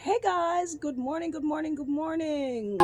Hey guys, good morning, good morning, good morning.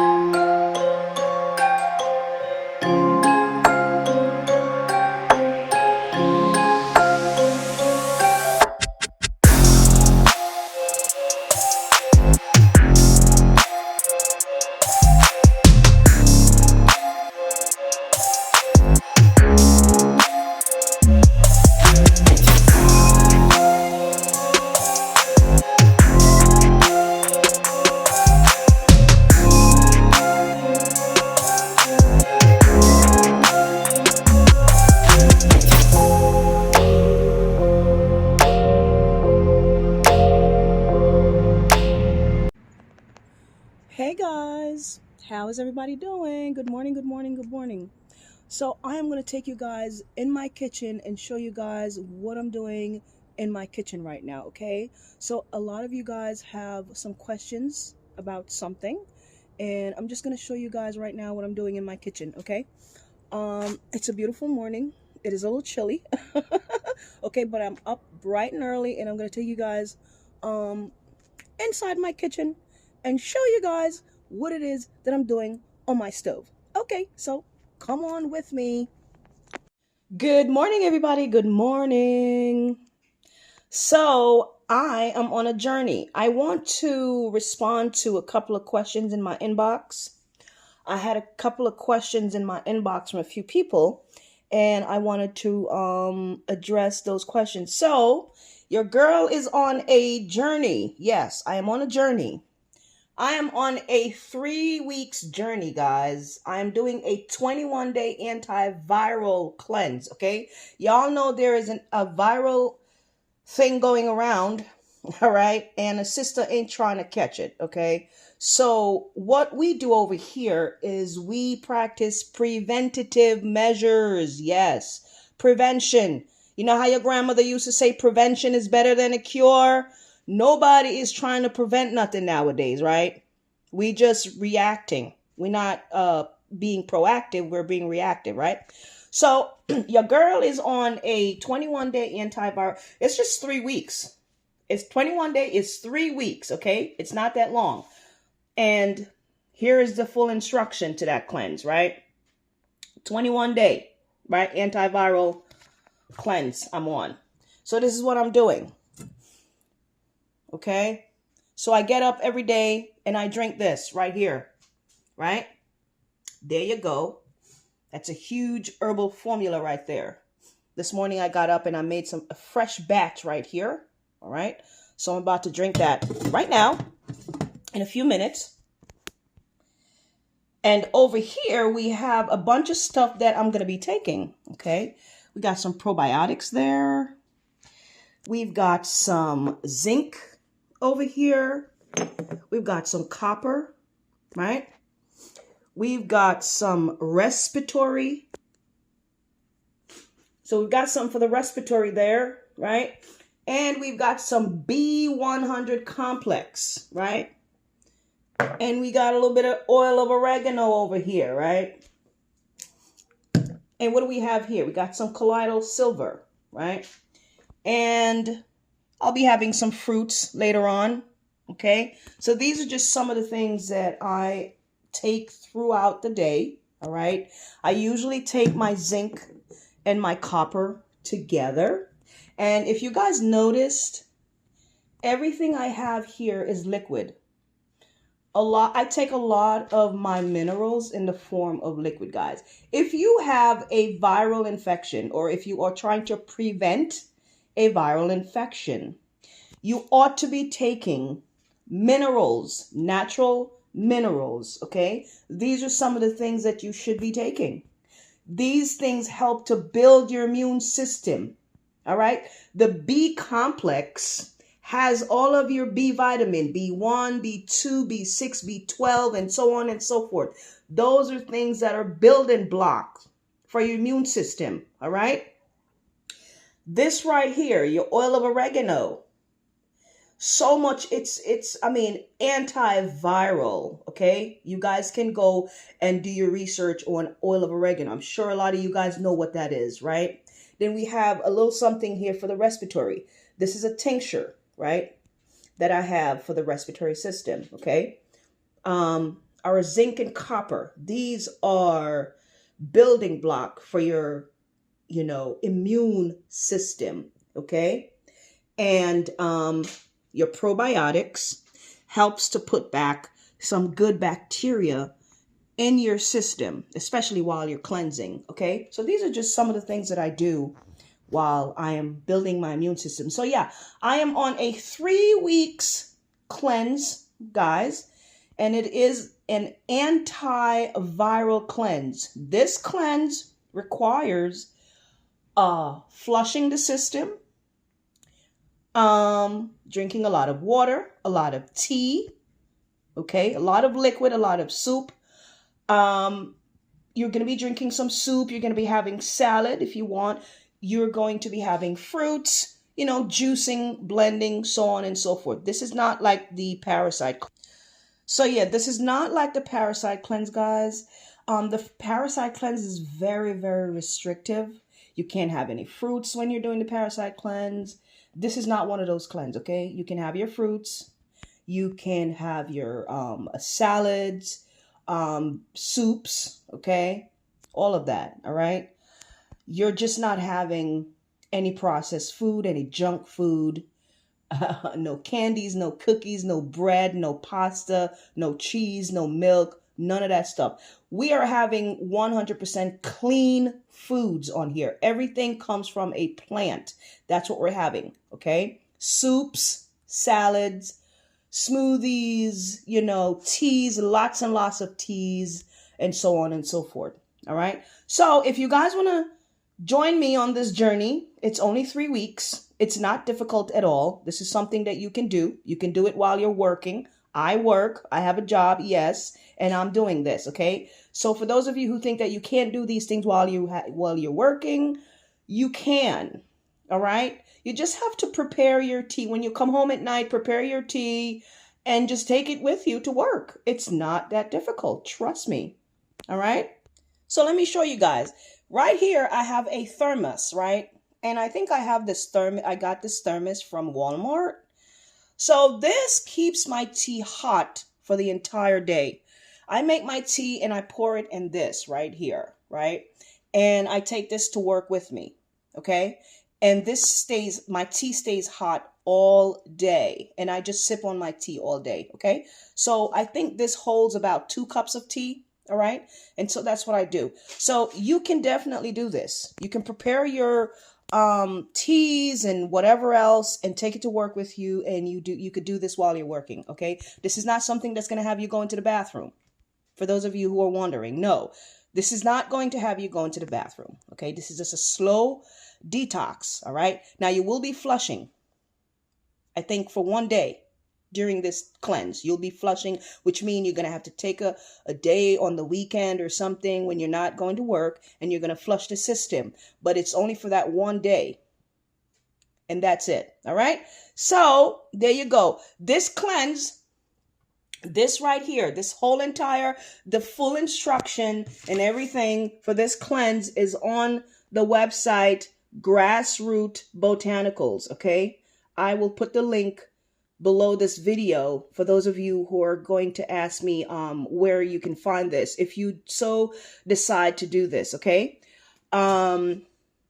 Hey guys, how is everybody doing? Good morning, good morning, good morning. So, I am going to take you guys in my kitchen and show you guys what I'm doing in my kitchen right now, okay? So, a lot of you guys have some questions about something, and I'm just going to show you guys right now what I'm doing in my kitchen, okay? It's a beautiful morning. It is a little chilly. Okay, but I'm up bright and early and I'm going to take you guys um inside my kitchen and show you guys what it is that I'm doing on my stove. Okay, so come on with me. Good morning, everybody. Good morning. So, I am on a journey. I want to respond to a couple of questions in my inbox. I had a couple of questions in my inbox from a few people, and I wanted to address those questions. So, your girl is on a journey. Yes, I am on a journey. I am on a 3 weeks journey, guys. I am doing a 21-day antiviral cleanse. Okay, y'all know there is a viral thing going around, all right, and a sister ain't trying to catch it. Okay, so what we do over here is we practice preventative measures. Yes, prevention. You know how your grandmother used to say prevention is better than a cure? Nobody is trying to prevent nothing nowadays, right? We just reacting. We're not being proactive, we're being reactive, right? So your girl is on a 21-day antiviral. It's just 3 weeks. It's 21 day, it's 3 weeks, okay? It's not that long. And here is the full instruction to that cleanse, right? 21-day, right? Antiviral cleanse I'm on. So this is what I'm doing. Okay? So I get up every day and I drink this right here, right? There you go. That's a huge herbal formula right there. This morning I got up and I made a fresh batch right here. All right. So I'm about to drink that right now in a few minutes. And over here we have a bunch of stuff that I'm going to be taking. Okay. We got some probiotics there. We've got some zinc over here. We've got some copper, right? We've got some respiratory. So we've got something for the respiratory there, right? And we've got some B100 complex, right? And we got a little bit of oil of oregano over here, right? And what do we have here? We got some colloidal silver, right? And I'll be having some fruits later on, okay? So these are just some of the things that I take throughout the day, all right? I usually take my zinc and my copper together. And if you guys noticed, everything I have here is liquid. I take a lot of my minerals in the form of liquid, guys. If you have a viral infection or if you are trying to prevent a viral infection, you ought to be taking minerals, natural minerals, okay? These are some of the things that you should be taking. These things help to build your immune system, all right? The B complex has all of your B vitamin, B1, B2, B6, B12, and so on and so forth. Those are things that are building blocks for your immune system, all right? This right here, your oil of oregano, so much, antiviral, okay? You guys can go and do your research on oil of oregano. I'm sure a lot of you guys know what that is, right? Then we have a little something here for the respiratory. This is a tincture, right? that I have for the respiratory system, okay? Our zinc and copper. These are building block for your, immune system, okay? And your probiotics helps to put back some good bacteria in your system, especially while you're cleansing, okay? So these are just some of the things that I do while I am building my immune system. So yeah, I am on a 3 weeks cleanse, guys, and it is an antiviral cleanse. This cleanse requires flushing the system, drinking a lot of water, a lot of tea, okay, a lot of liquid, a lot of soup. You're going to be drinking some soup. You're going to be having salad if you want. You're going to be having fruits, juicing, blending, so on and so forth. This is not like the parasite. So yeah, this is not like the parasite cleanse, guys. The parasite cleanse is very, very restrictive. You can't have any fruits when you're doing the parasite cleanse. This is not one of those cleanse, okay? You can have your fruits. You can have your salads, soups, okay? All of that, all right? You're just not having any processed food, any junk food, no candies, no cookies, no bread, no pasta, no cheese, no milk, none of that stuff. We are having 100% clean foods on here. Everything comes from a plant. That's what we're having, okay? Soups, salads, smoothies, teas, lots and lots of teas, and so on and so forth. All right. So if you guys want to join me on this journey, it's only 3 weeks. It's not difficult at all. This is something that you can do. You can do it while you're working. I work. I have a job. Yes. And I'm doing this. Okay. So for those of you who think that you can't do these things while you're working, you can. All right. You just have to prepare your tea. When you come home at night, prepare your tea and just take it with you to work. It's not that difficult. Trust me. All right. So let me show you guys. Right here, I have a thermos, right? And I think I have this thermos. I got this thermos from Walmart. So this keeps my tea hot for the entire day. I make my tea and I pour it in this right here, right? And I take this to work with me, okay? And my tea stays hot all day. And I just sip on my tea all day, okay? So I think this holds about 2 cups of tea, all right? And so that's what I do. So you can definitely do this. You can prepare your teas and whatever else and take it to work with you. And you could do this while you're working, okay? This is not something that's going to have you go into the bathroom. For those of you who are wondering, no, this is not going to have you go into the bathroom, okay? This is just a slow detox, all right? Now you will be flushing, I think for 1 day during this cleanse. You'll be flushing, which means you're going to have to take a day on the weekend or something when you're not going to work, and you're going to flush the system. But it's only for that 1 day. And that's it. All right. So there you go. This cleanse, this right here, this whole the full instruction and everything for this cleanse is on the website Grassroot Botanicals. Okay. I will put the link below this video for those of you who are going to ask me where you can find this if you so decide to do this, okay?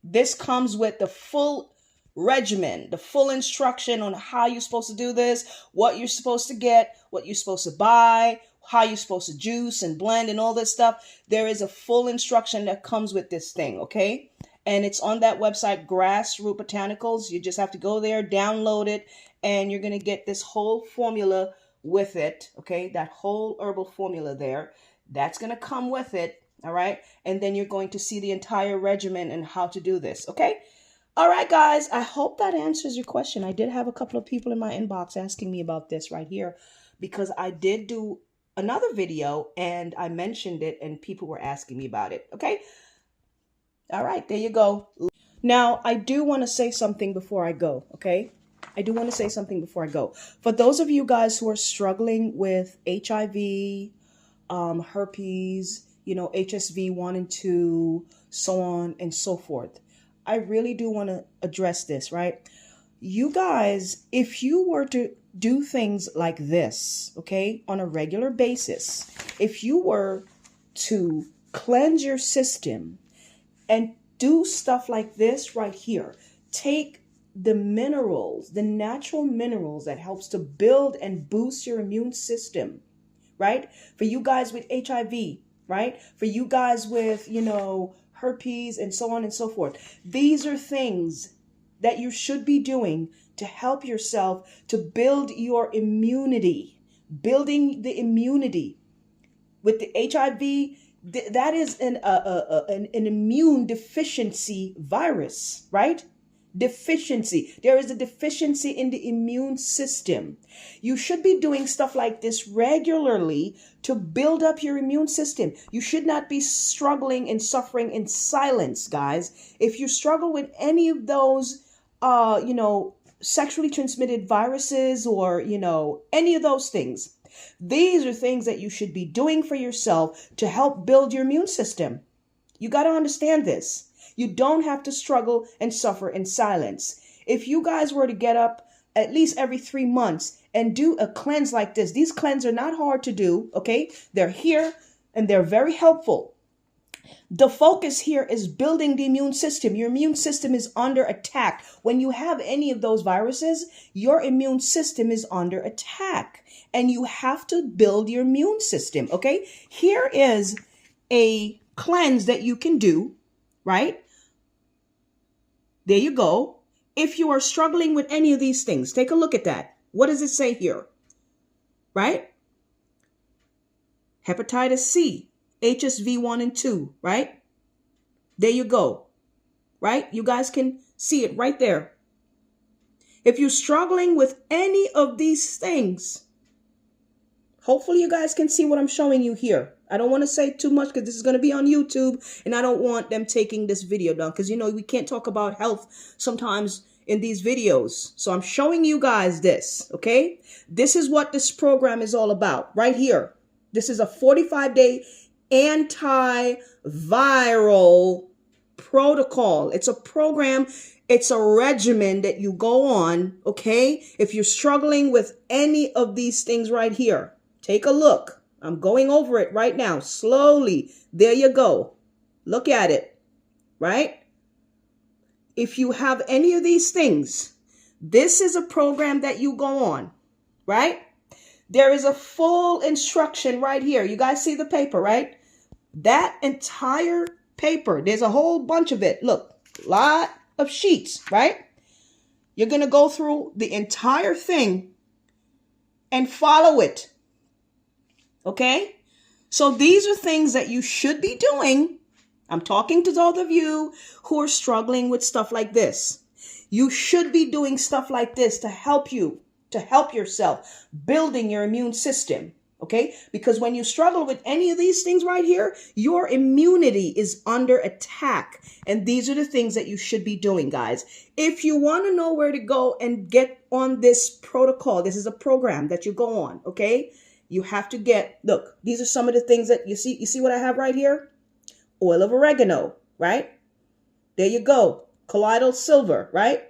This comes with the full regimen, the full instruction on how you're supposed to do this, what you're supposed to get, what you're supposed to buy, how you're supposed to juice and blend and all this stuff. There is a full instruction that comes with this thing, okay? And it's on that website, Grassroot Botanicals. You just have to go there, download it, and you're going to get this whole formula with it, okay? That whole herbal formula there. That's going to come with it, all right? And then you're going to see the entire regimen and how to do this, okay? All right, guys. I hope that answers your question. I did have a couple of people in my inbox asking me about this right here because I did do another video and I mentioned it and people were asking me about it, okay? All right, there you go. Now, I do want to say something before I go, okay? I do want to say something before I go. For those of you guys who are struggling with HIV, herpes, HSV 1 and 2, so on and so forth, I really do want to address this, right? You guys, if you were to do things like this, okay, on a regular basis, if you were to cleanse your system and do stuff like this right here, take the minerals, the natural minerals that helps to build and boost your immune system, right? For you guys with HIV, right? For you guys with, herpes and so on and so forth. These are things that you should be doing to help yourself to build your immunity. Building the immunity with the HIV, that is an immune deficiency virus, right? Deficiency. There is a deficiency in the immune system. You should be doing stuff like this regularly to build up your immune system. You should not be struggling and suffering in silence, guys. If you struggle with any of those, sexually transmitted viruses or, any of those things, these are things that you should be doing for yourself to help build your immune system. You got to understand this. You don't have to struggle and suffer in silence. If you guys were to get up at least every 3 months and do a cleanse like this, these cleanses are not hard to do, okay? They're here and they're very helpful. The focus here is building the immune system. Your immune system is under attack. When you have any of those viruses, your immune system is under attack and you have to build your immune system, okay? Here is a cleanse that you can do, right? There you go. If you are struggling with any of these things, take a look at that. What does it say here? Right? Hepatitis C, HSV 1 and 2, right? There you go. Right? You guys can see it right there. If you're struggling with any of these things, hopefully you guys can see what I'm showing you here. I don't want to say too much because this is going to be on YouTube and I don't want them taking this video down because, we can't talk about health sometimes in these videos. So I'm showing you guys this, okay? This is what this program is all about right here. This is a 45-day antiviral protocol. It's a program. It's a regimen that you go on, okay? If you're struggling with any of these things right here, take a look. I'm going over it right now, slowly. There you go. Look at it, right? If you have any of these things, this is a program that you go on, right? There is a full instruction right here. You guys see the paper, right? That entire paper, there's a whole bunch of it. Look, lot of sheets, right? You're going to go through the entire thing and follow it. Okay, so these are things that you should be doing. I'm talking to those of you who are struggling with stuff like this. You should be doing stuff like this to help you, to help yourself, building your immune system. Okay, because when you struggle with any of these things right here, your immunity is under attack. And these are the things that you should be doing, guys. If you want to know where to go and get on this protocol, this is a program that you go on, okay? You have to look, these are some of the things that you see what I have right here? Oil of oregano, right? There you go. Colloidal silver, right?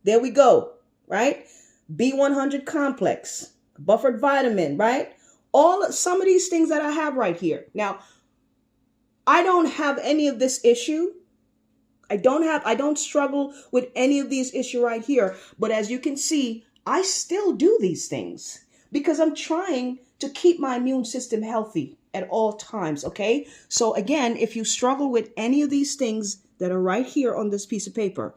There we go, right? B100 complex, buffered vitamin, right? Some of these things that I have right here. Now, I don't have any of this issue. I don't struggle with any of these issues right here. But as you can see, I still do these things because I'm trying to keep my immune system healthy at all times, okay? So again, if you struggle with any of these things that are right here on this piece of paper,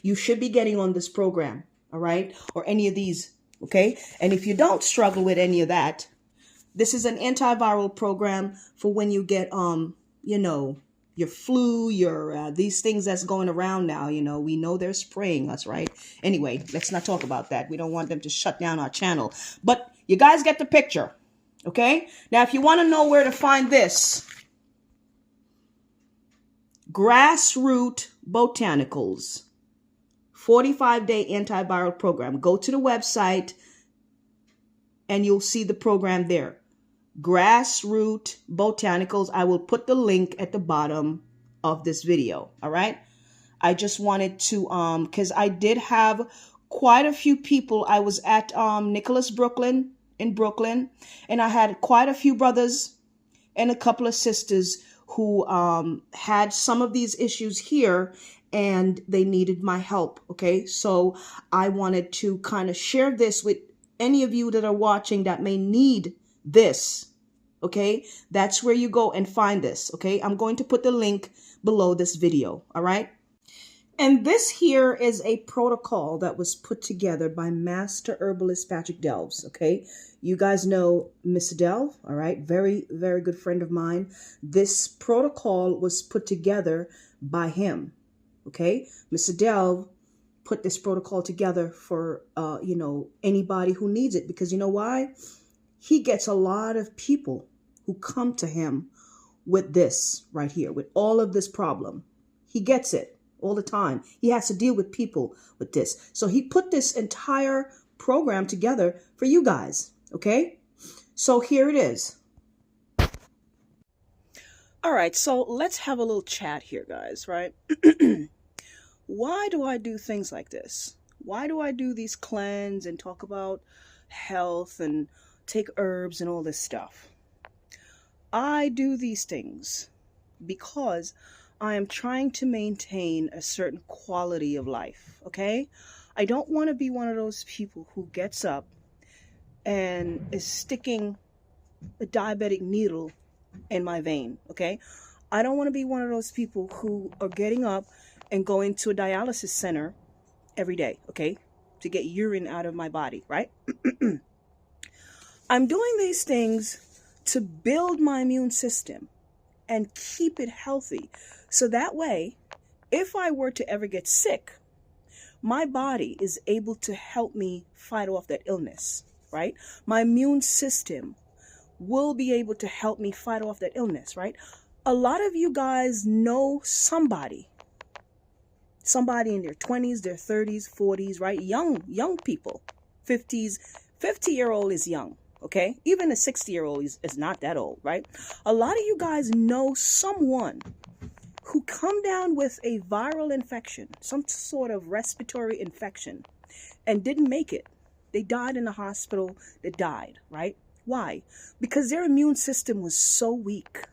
you should be getting on this program, all right? Or any of these, okay? And if you don't struggle with any of that, this is an antiviral program for when you get, your flu, these things that's going around now, we know they're spraying us, right? Anyway, let's not talk about that. We don't want them to shut down our channel. But you guys get the picture, okay? Now, if you want to know where to find this, Grassroot Botanicals, 45-day antiviral program. Go to the website and you'll see the program there. Grassroot Botanicals. I will put the link at the bottom of this video. All right. I just wanted to, because I did have quite a few people. I was at Nicholas Brooklyn in Brooklyn, and I had quite a few brothers and a couple of sisters who had some of these issues here, and they needed my help. Okay, so I wanted to kind of share this with any of you that are watching that may need this. Okay, that's where you go and find this. Okay, I'm going to put the link below this video. All right. And this here is a protocol that was put together by Master Herbalist Patrick Delves. Okay, you guys know Mr. Delve, all right? Very, very good friend of mine. This protocol was put together by him. Okay, Mr. Delve put this protocol together for anybody who needs it, because you know why? He gets a lot of people who come to him with this right here, with all of this problem. He gets it all the time. He has to deal with people with this. So he put this entire program together for you guys. Okay, so here it is. All right, so let's have a little chat here, guys, right? Why do I do things like this? Why do I do these cleanse and talk about health and take herbs and all this stuff? I do these things because I am trying to maintain a certain quality of life, okay? I don't want to be one of those people who gets up and is sticking a diabetic needle in my vein, okay? I don't want to be one of those people who are getting up and going to a dialysis center every day, okay, to get urine out of my body, right? I'm doing these things to build my immune system and keep it healthy. So that way, if I were to ever get sick, my body is able to help me fight off that illness, right? My immune system will be able to help me fight off that illness, right? A lot of you guys know somebody in their 20s, their 30s, 40s, right? Young people, 50s, 50-year-old is young. Okay, even a 60-year-old is not that old, right? A lot of you guys know someone who come down with a viral infection, some sort of respiratory infection, and didn't make it. They died in the hospital. They died, right? Why? Because their immune system was so weak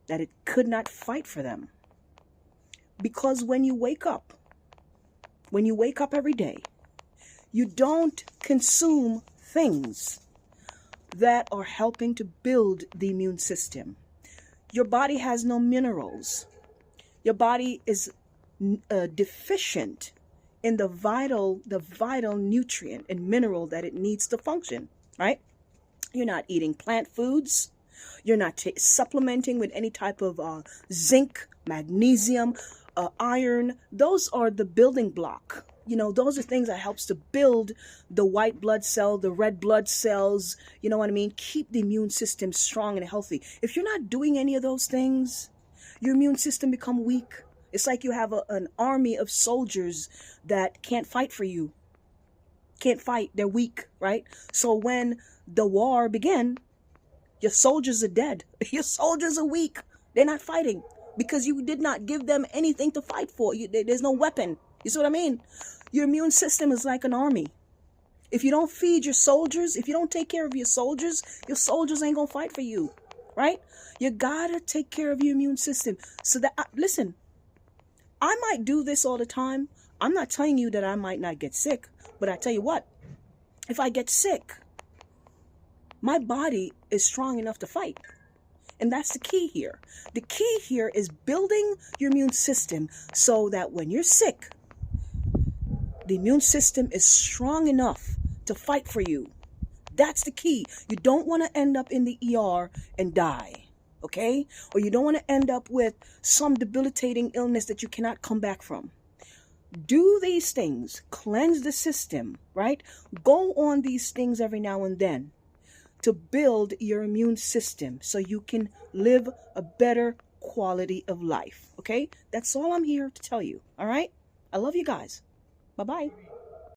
that it could not fight for them. Because when you wake up every day, you don't consume things that are helping to build the immune system. Your body has no minerals. Your body is deficient in the vital nutrient and mineral that it needs to function, right? You're not eating plant foods. You're not supplementing with any type of zinc, magnesium, iron. Those are the building block. You know, those are things that helps to build the white blood cell, the red blood cells, you know what I mean? Keep the immune system strong and healthy. If you're not doing any of those things, your immune system become weak. It's like you have an army of soldiers that can't fight for you. Can't fight. They're weak, right? So when the war began, your soldiers are dead. Your soldiers are weak. They're not fighting because you did not give them anything to fight for. There's no weapon. You see what I mean? Your immune system is like an army. If you don't feed your soldiers, if you don't take care of your soldiers ain't gonna fight for you, right? You gotta take care of your immune system. So that, listen, I might do this all the time. I'm not telling you that I might not get sick, but I tell you what, if I get sick, my body is strong enough to fight. And that's the key here. The key here is building your immune system so that when you're sick, the immune system is strong enough to fight for you. That's the key. You don't want to end up in the ER and die, okay? Or you don't want to end up with some debilitating illness that you cannot come back from. Do these things. Cleanse the system, right? Go on these things every now and then to build your immune system so you can live a better quality of life, okay? That's all I'm here to tell you, all right? I love you guys. Bye-bye.